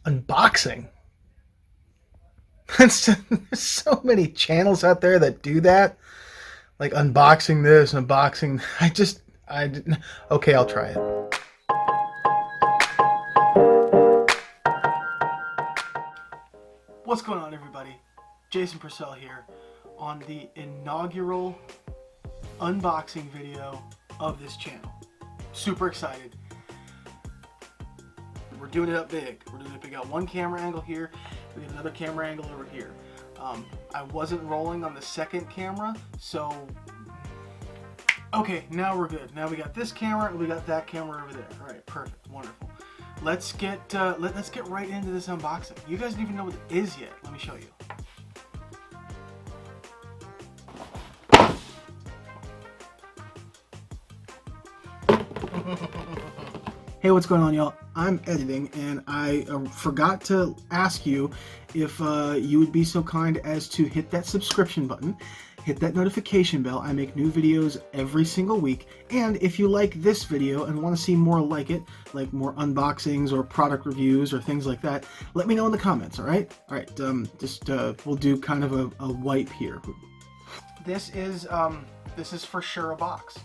Unboxing. There's so many channels out there that do that. Like unboxing this, unboxing. I didn't. Okay, I'll try it. What's going on, everybody? Jason Purcell here on the inaugural unboxing video of this channel. Super excited. We're doing it up big. We're doing it big. We got one camera angle here. We got another camera angle over here. I wasn't rolling on the second camera, so okay, now we're good. Now we got this camera and we got that camera over there. All right, perfect, wonderful. Let's get right into this unboxing. You guys don't even know what it is yet. Let me show you. Hey, what's going on, y'all? I'm editing, and I forgot to ask you if you would be so kind as to hit that subscription button, hit that notification bell. I make new videos every single week, and if you like this video and want to see more like it, like more unboxings or product reviews or things like that, let me know in the comments, all right? All right, we'll do kind of a wipe here. This is for sure a box,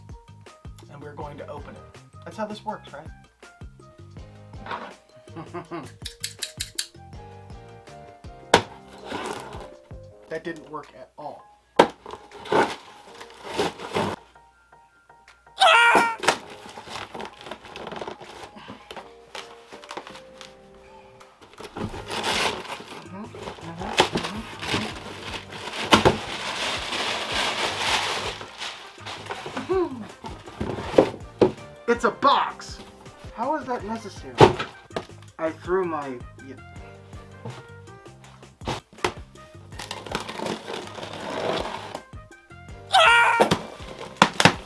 and we're going to open it. That's how this works, right? That didn't work at all. It's a box! How is that necessary? I threw my... Yeah.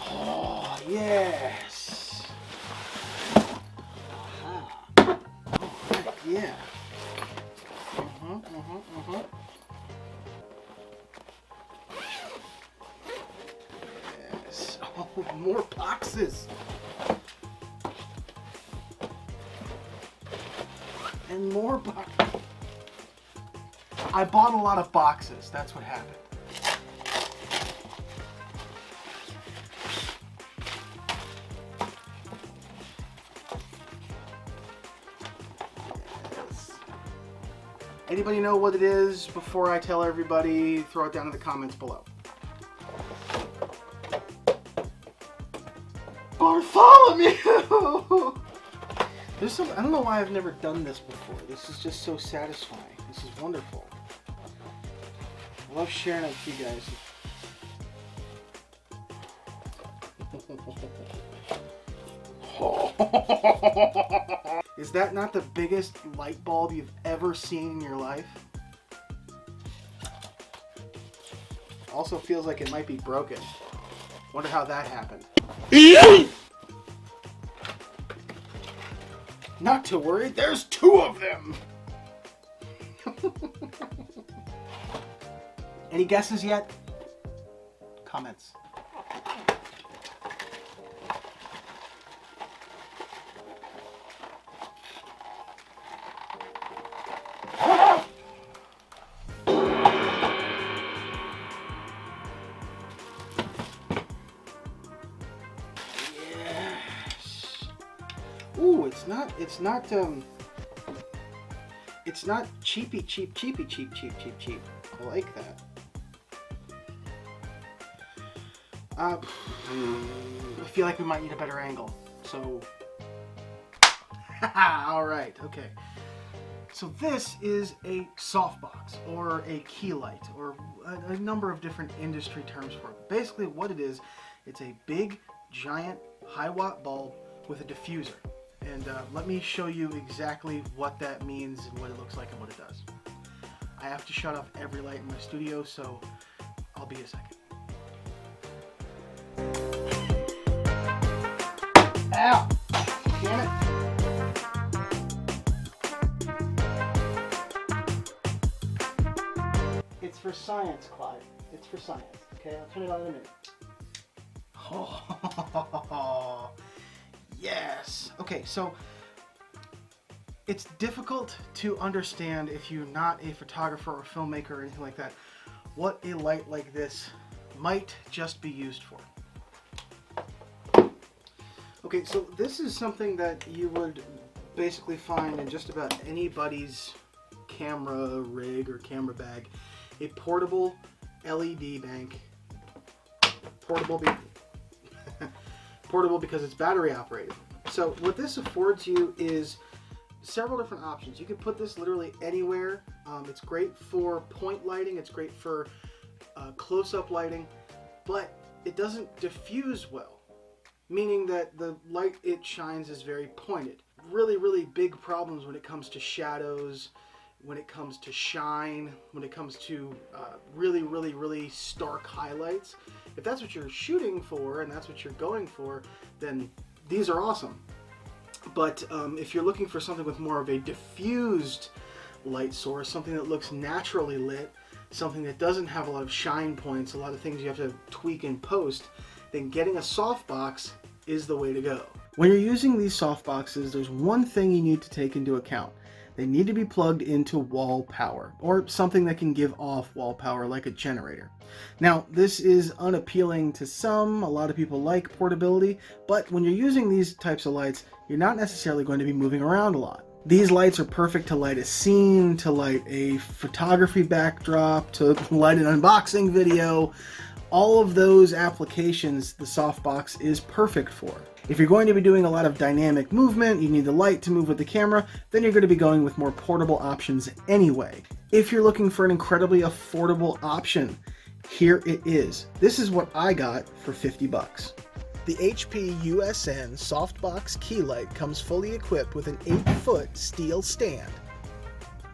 Oh, yes! Oh, heck yeah. Yes. Oh, more boxes! And more boxes. I bought a lot of boxes. That's what happened. Yes. Anybody know what it is before I tell everybody? Throw it down in the comments below. Bartholomew! There's some, I don't know why I've never done this before. This is just so satisfying. This is wonderful. I love sharing it with you guys. Is that not the biggest light bulb you've ever seen in your life? Also feels like it might be broken. Wonder how that happened. Not to worry, there's two of them! Any guesses yet? Comments. Ooh, it's not cheapy cheap. I like that. I feel like we might need a better angle, so alright, okay. So this is a softbox, or a key light, or a number of different industry terms for it. Basically what it is, it's a big, giant, high watt bulb with a diffuser. And let me show you exactly what that means and what it looks like and what it does. I have to shut off every light in my studio, so I'll be a second. Ow! Damn it! It's for science, Clyde. It's for science. Okay, I'll turn it on in a minute. Oh, yes! Okay, so It's difficult to understand if you're not a photographer or filmmaker or anything like that, what a light like this might just be used for. Okay, so this is something that you would basically find in just about anybody's camera rig or camera bag. A portable LED bank. Portable because it's battery operated. So what this affords you is several different options. You can put this literally anywhere. It's great for point lighting, it's great for close-up lighting, but it doesn't diffuse well, meaning that the light it shines is very pointed. Really big problems when it comes to shadows, when it comes to shine, when it comes to really stark highlights. If that's what you're shooting for and that's what you're going for, then these are awesome. But if you're looking for something with more of a diffused light source, something that looks naturally lit, something that doesn't have a lot of shine points, a lot of things you have to tweak in post, then getting a softbox is the way to go. When you're using these softboxes, there's one thing you need to take into account. They need to be plugged into wall power, or something that can give off wall power like a generator. Now, this is unappealing to some. A lot of people like portability, but when you're using these types of lights, you're not necessarily going to be moving around a lot. These lights are perfect to light a scene, to light a photography backdrop, to light an unboxing video. All of those applications the softbox is perfect for. If you're going to be doing a lot of dynamic movement, you need the light to move with the camera, then you're going to be going with more portable options anyway. If you're looking for an incredibly affordable option, here it is. This is what I got for 50 bucks. The HPUSN Soft Box Key Light comes fully equipped with an 8-foot steel stand,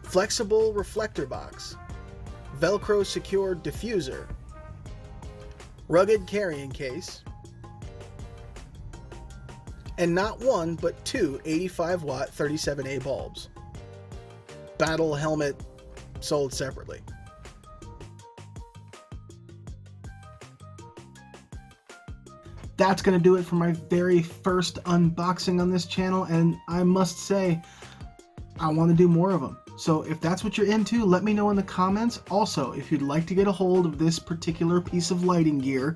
flexible reflector box, Velcro secured diffuser, rugged carrying case, and not one but two 85-watt 37A bulbs. Battle helmet sold separately. That's going to do it for my very first unboxing on this channel, and I must say, I want to do more of them. So if that's what you're into, let me know in the comments. Also, if you'd like to get a hold of this particular piece of lighting gear,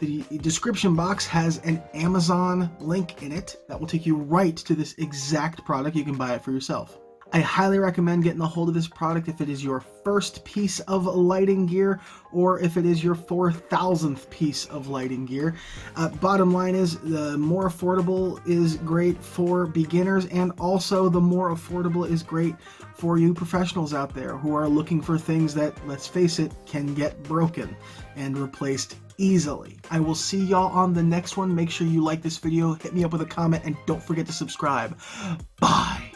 the description box has an Amazon link in it that will take you right to this exact product. You can buy it for yourself. I highly recommend getting a hold of this product if it is your first piece of lighting gear or if it is your 4,000th piece of lighting gear. Bottom line is, the more affordable is great for beginners, and also the more affordable is great for you professionals out there who are looking for things that, let's face it, can get broken and replaced easily. I will see y'all on the next one. Make sure you like this video, hit me up with a comment, and don't forget to subscribe. Bye!